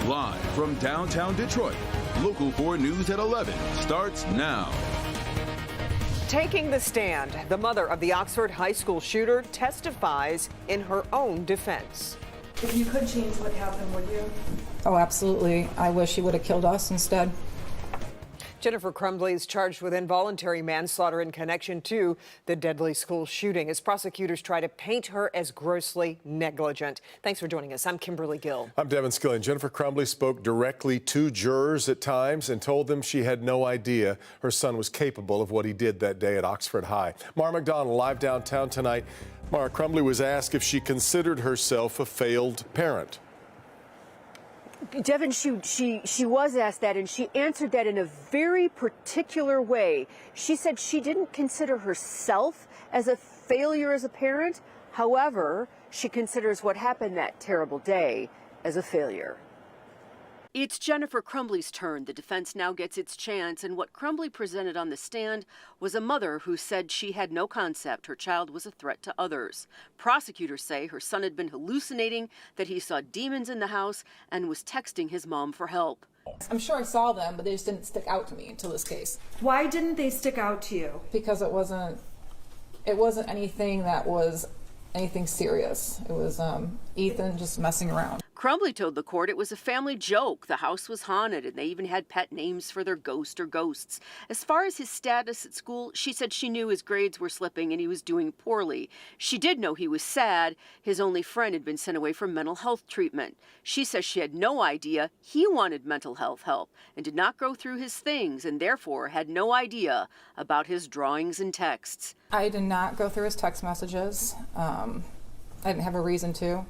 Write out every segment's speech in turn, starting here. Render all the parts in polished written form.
Live from downtown Detroit, Local 4 News at 11 starts now. Taking the stand, the mother of the Oxford High School shooter testifies in her own defense. If you could change what happened, would you? Oh, absolutely. I wish he would have killed us instead. Jennifer Crumbley is charged with involuntary manslaughter in connection to the deadly school shooting as prosecutors try to paint her as grossly negligent. Thanks for joining us. I'm Kimberly Gill. I'm Devin Skilling. Jennifer Crumbley spoke directly to jurors at times and told them she had no idea her son was capable of what he did that day at Oxford High. Mara McDonald live downtown tonight. Mara, Crumbley was asked if she considered herself a failed parent. Devin, she was asked that, and she answered that in a very particular way. She said she didn't consider herself as a failure as a parent. However, she considers what happened that terrible day as a failure. It's Jennifer Crumbley's turn. The defense now gets its chance, and what Crumbley presented on the stand was a mother who said she had no concept her child was a threat to others. Prosecutors say her son had been hallucinating, that he saw demons in the house, and was texting his mom for help. I'm sure I saw them, but they just didn't stick out to me until this case. Why didn't they stick out to you? Because it wasn't anything that was anything serious. It was Ethan just messing around. Crumbley told the court it was a family joke. The house was haunted, and they even had pet names for their ghost or ghosts. As far as his status at school, she said she knew his grades were slipping and he was doing poorly. She did know he was sad. His only friend had been sent away for mental health treatment. She says she had no idea he wanted mental health help and did not go through his things, and therefore had no idea about his drawings and texts. I did not go through his text messages. I didn't have a reason to.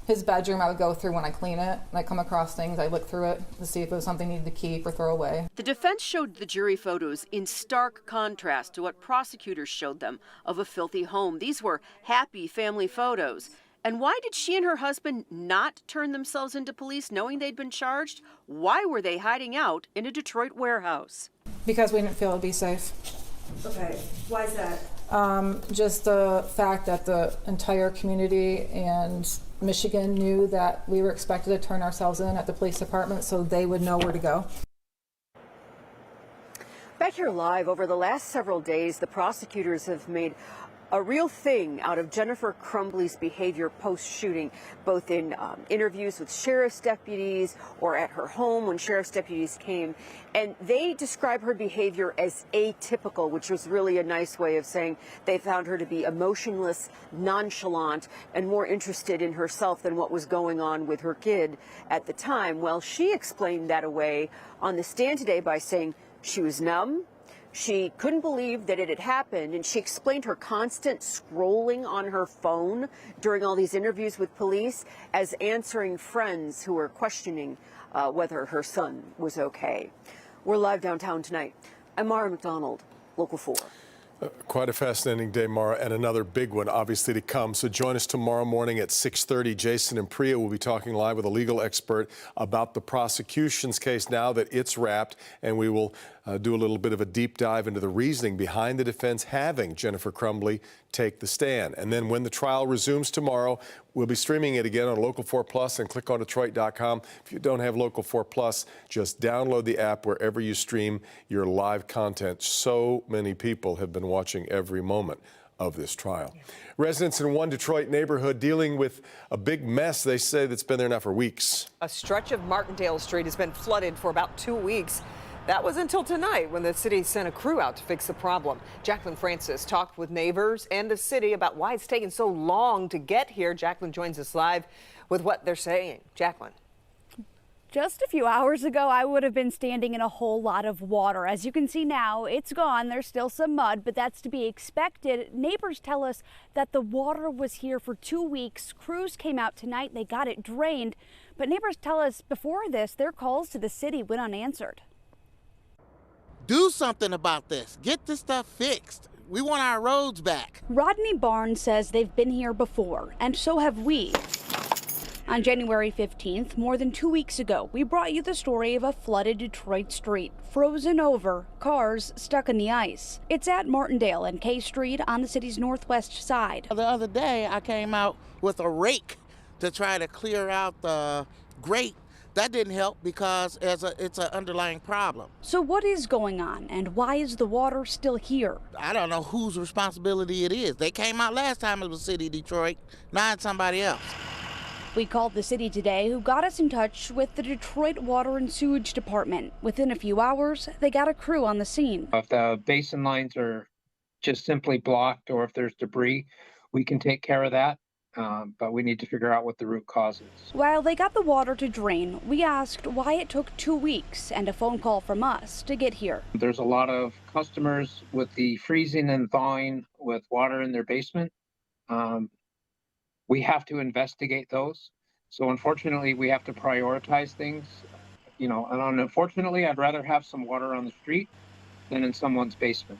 His bedroom I would go through when I clean it. And I come across things, I look through it to see if it was something I needed to keep or throw away. The defense showed the jury photos in stark contrast to what prosecutors showed them of a filthy home. These were happy family photos. And why did she and her husband not turn themselves into police knowing they'd been charged? Why were they hiding out in a Detroit warehouse? Because we didn't feel it'd be safe. Okay, why is that? Just the fact that the entire community and Michigan knew that we were expected to turn ourselves in at the police department so they would know where to go. Back here live, over the last several days, the prosecutors have made a real thing out of Jennifer Crumbley's behavior post-shooting, both in interviews with sheriff's deputies or at her home when sheriff's deputies came. And they describe her behavior as atypical, which was really a nice way of saying they found her to be emotionless, nonchalant, and more interested in herself than what was going on with her kid at the time. Well, she explained that away on the stand today by saying she was numb. She couldn't believe that it had happened, and she explained her constant scrolling on her phone during all these interviews with police as answering friends who were questioning whether her son was okay. We're live downtown tonight. I'm Mara McDonald, Local 4. Quite a fascinating day, Mara, and another big one, obviously, to come. So join us tomorrow morning at 6:30. Jason and Priya will be talking live with a legal expert about the prosecution's case now that it's wrapped, and we will do a little bit of a deep dive into the reasoning behind the defense having Jennifer Crumbley take the stand. And then when the trial resumes tomorrow, we'll be streaming it again on Local 4 Plus and click on Detroit.com. If you don't have Local 4 Plus, just download the app wherever you stream your live content. So many people have been watching every moment of this trial. Yeah. Residents in one Detroit neighborhood dealing with a big mess, they say, that's been there now for weeks. A stretch of Martindale Street has been flooded for about 2 weeks. That was until tonight when the city sent a crew out to fix the problem. Jacqueline Francis talked with neighbors and the city about why it's taken so long to get here. Jacqueline joins us live with what they're saying. Jacqueline. Just a few hours ago, I would have been standing in a whole lot of water. As you can see now, it's gone. There's still some mud, but that's to be expected. Neighbors tell us that the water was here for 2 weeks. Crews came out tonight. They got it drained. But neighbors tell us before this, their calls to the city went unanswered. Do something about this. Get this stuff fixed. We want our roads back. Rodney Barnes says they've been here before, and so have we. On January 15th, more than 2 weeks ago, we brought you the story of a flooded Detroit street, frozen over, cars stuck in the ice. It's at Martindale and K Street on the city's northwest side. The other day, I came out with a rake to try to clear out the grate That didn't help because it's an underlying problem. So what is going on, and why is the water still here? I don't know whose responsibility it is. They came out last time it was City of Detroit, now it's somebody else. We called the city today, who got us in touch with the Detroit Water and Sewage Department. Within a few hours, they got a crew on the scene. If the basin lines are just simply blocked or if there's debris, we can take care of that. But we need to figure out what the root cause is. While they got the water to drain, we asked why it took 2 weeks and a phone call from us to get here. There's a lot of customers with the freezing and thawing with water in their basement. We have to investigate those. So unfortunately, we have to prioritize things, and unfortunately, I'd rather have some water on the street than in someone's basement.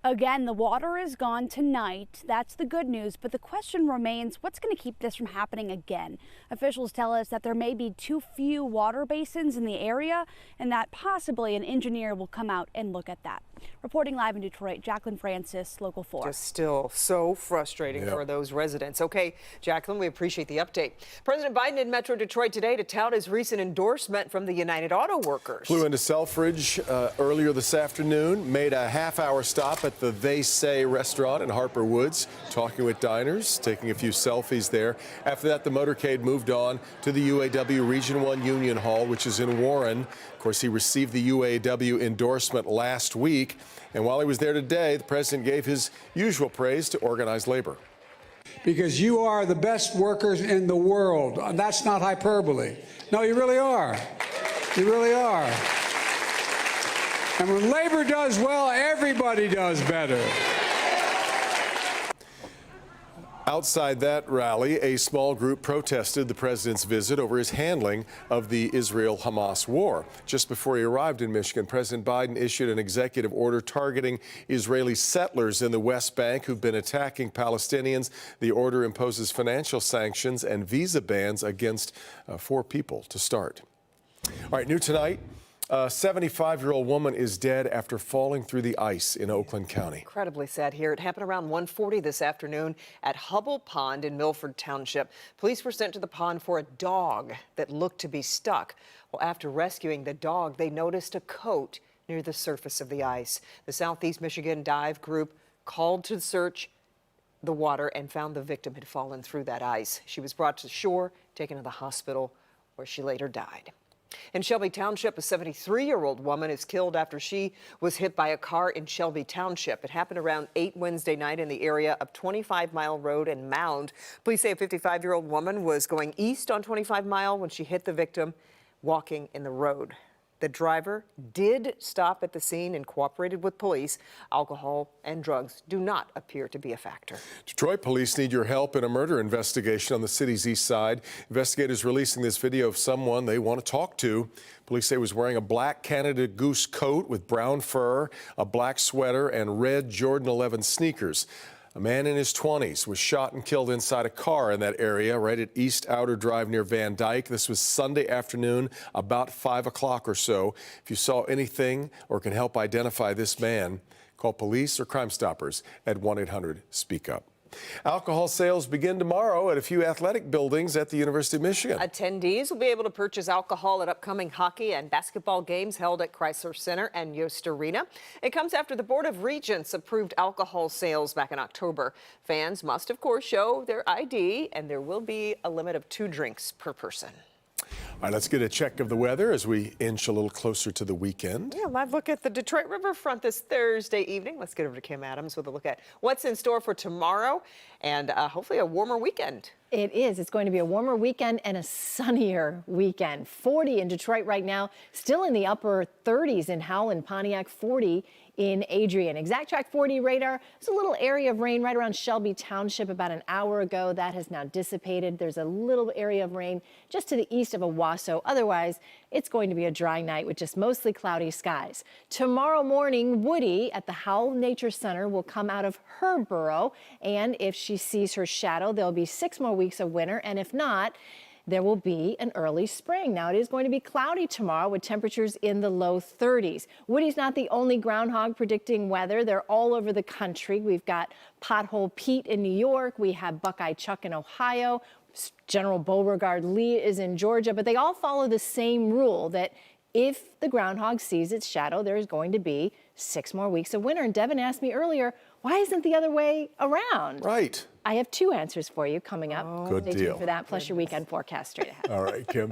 Again, the water is gone tonight. That's the good news. But the question remains, what's going to keep this from happening again? Officials tell us that there may be too few water basins in the area and that possibly an engineer will come out and look at that. Reporting live in Detroit, Jacqueline Francis, Local 4. Just still so frustrating for those residents. Okay, Jacqueline, we appreciate the update. President Biden in Metro Detroit today to tout his recent endorsement from the United Auto Workers. Flew into Selfridge earlier this afternoon, made a half-hour stop at the They Say restaurant in Harper Woods, talking with diners, taking a few selfies there. After that, the motorcade moved on to the UAW Region 1 Union Hall, which is in Warren. Of course, he received the UAW endorsement last week. And while he was there today, the president gave his usual praise to organized labor. Because you are the best workers in the world. That's not hyperbole. No, you really are. You really are. And when labor does well, everybody does better. Outside that rally, a small group protested the president's visit over his handling of the Israel-Hamas war. Just before he arrived in Michigan, President Biden issued an executive order targeting Israeli settlers in the West Bank who've been attacking Palestinians. The order imposes financial sanctions and visa bans against 4 people to start. All right, new tonight. A 75-year-old woman is dead after falling through the ice in Oakland County. Incredibly sad here. It happened around 1:40 this afternoon at Hubble Pond in Milford Township. Police were sent to the pond for a dog that looked to be stuck. Well, after rescuing the dog, they noticed a coat near the surface of the ice. The Southeast Michigan Dive Group called to search the water and found the victim had fallen through that ice. She was brought to shore, taken to the hospital, where she later died. In Shelby Township, a 73-year-old woman is killed after she was hit by a car in Shelby Township. It happened around 8 Wednesday night in the area of 25 Mile Road and Mound. Police say a 55-year-old woman was going east on 25 Mile when she hit the victim walking in the road. The driver did stop at the scene and cooperated with police. Alcohol and drugs do not appear to be a factor. Detroit police need your help in a murder investigation on the city's east side. Investigators releasing this video of someone they want to talk to. Police say he was wearing a black Canada Goose coat with brown fur, a black sweater, and red Jordan 11 sneakers. A man in his 20s was shot and killed inside a car in that area right at East Outer Drive near Van Dyke. This was Sunday afternoon, about 5 o'clock or so. If you saw anything or can help identify this man, call police or Crime Stoppers at 1-800-SPEAK-UP. Alcohol sales begin tomorrow at a few athletic buildings at the University of Michigan. Attendees will be able to purchase alcohol at upcoming hockey and basketball games held at Chrysler Center and Yost Arena. It comes after the Board of Regents approved alcohol sales back in October. Fans must, of course, show their ID, and there will be a limit of 2 drinks per person. All right, let's get a check of the weather as we inch a little closer to the weekend. Yeah, live look at the Detroit riverfront this Thursday evening. Let's get over to Kim Adams with a look at what's in store for tomorrow and hopefully a warmer weekend. It is. It's going to be a warmer weekend and a sunnier weekend. 40 in Detroit right now, still in the upper 30s in Howland, Pontiac, 40 in Adrian. Exact Track 40 radar. There's a little area of rain right around Shelby Township about an hour ago. That has now dissipated. There's a little area of rain just to the east of Owasso. Otherwise, it's going to be a dry night with just mostly cloudy skies. Tomorrow morning, Woody at the Howell Nature Center will come out of her burrow, and if she sees her shadow, there'll be 6 more weeks of winter, and if not, there will be an early spring. Now, it is going to be cloudy tomorrow with temperatures in the low 30s. Woody's not the only groundhog predicting weather. They're all over the country. We've got Pothole Pete in New York. We have Buckeye Chuck in Ohio. General Beauregard Lee is in Georgia, but they all follow the same rule that if the groundhog sees its shadow, there's going to be 6 more weeks of winter. And Devin asked me earlier, why isn't the other way around? Right. I have 2 answers for you coming up. Good Stay tuned deal. for that, plus your weekend forecast straight ahead. All right, Kim.